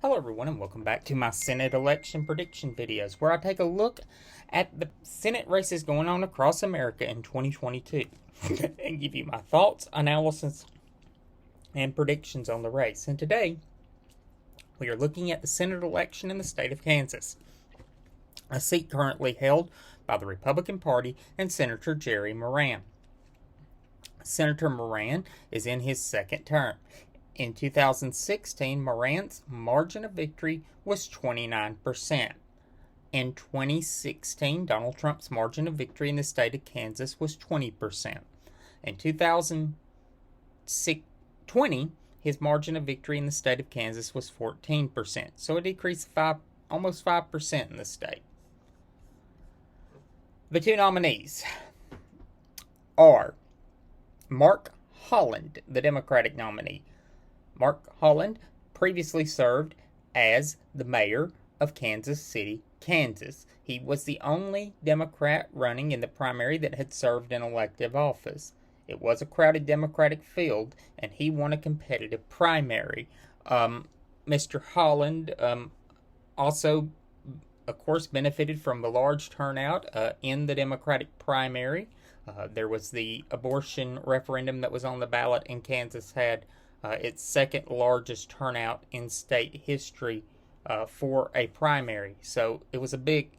Hello everyone and welcome back to my Senate election prediction videos where I take a look at the Senate races going on across America in 2022 and give you my thoughts, analysis, and predictions on the race. And today we are looking at the Senate election in the state of Kansas, a seat currently held by the Republican Party and Senator Jerry Moran. Senator Moran is in his second term. In 2016, Moran's margin of victory was 29%. In 2016, Donald Trump's margin of victory in the state of Kansas was 20%. In 2020, his margin of victory in the state of Kansas was 14%. So it decreased almost 5% in the state. The two nominees are Mark Holland, the Democratic nominee. Mark Holland previously served as the mayor of Kansas City, Kansas. He was the only Democrat running in the primary that had served in elective office. It was a crowded Democratic field, and he won a competitive primary. Mr. Holland also, of course, benefited from the large turnout in the Democratic primary. There was the abortion referendum that was on the ballot, and Kansas had its second largest turnout in state history for a primary. So it was a big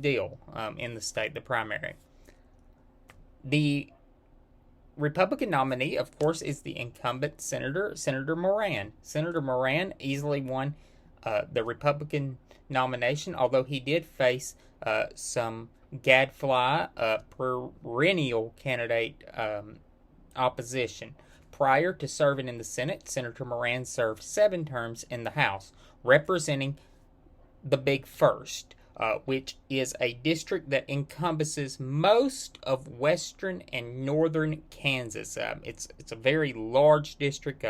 deal in the state, the primary. The Republican nominee, of course, is the incumbent Senator Moran. Senator Moran easily won the Republican nomination, although he did face some gadfly, perennial candidate opposition. Prior to serving in the Senate, Senator Moran served 7 terms in the House, representing the Big First, which is a district that encompasses most of western and northern Kansas. It's a very large district,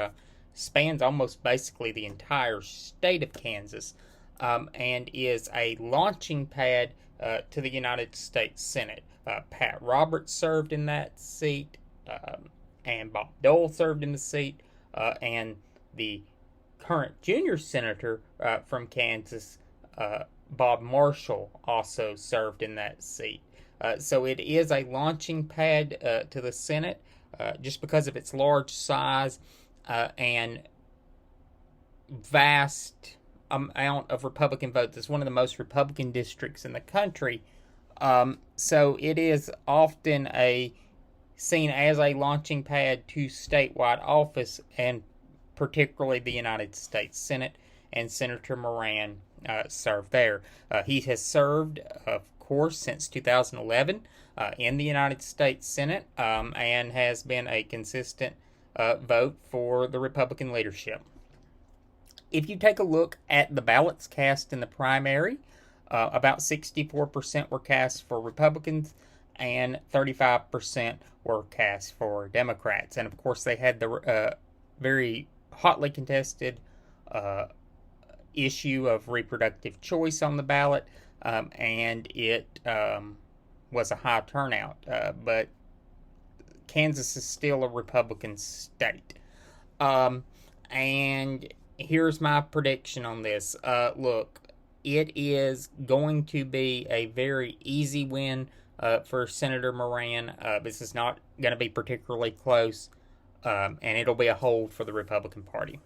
spans almost basically the entire state of Kansas, and is a launching pad to the United States Senate. Pat Roberts served in that seat, and Bob Dole served in the seat, and the current junior senator from Kansas, Bob Marshall, also served in that seat. So it is a launching pad to the Senate just because of its large size and vast amount of Republican votes. It's one of the most Republican districts in the country. So it is often seen as a launching pad to statewide office, and particularly the United States Senate, and Senator Moran served there. He has served, of course, since 2011 in the United States Senate and has been a consistent vote for the Republican leadership. If you take a look at the ballots cast in the primary, about 64% were cast for Republicans and 35% were cast for Democrats. And of course, they had the very hotly contested issue of reproductive choice on the ballot, and it was a high turnout. But Kansas is still a Republican state. And here's my prediction on this. Look, it is going to be a very easy win for Senator Moran. This is not going to be particularly close, and it'll be a hold for the Republican Party.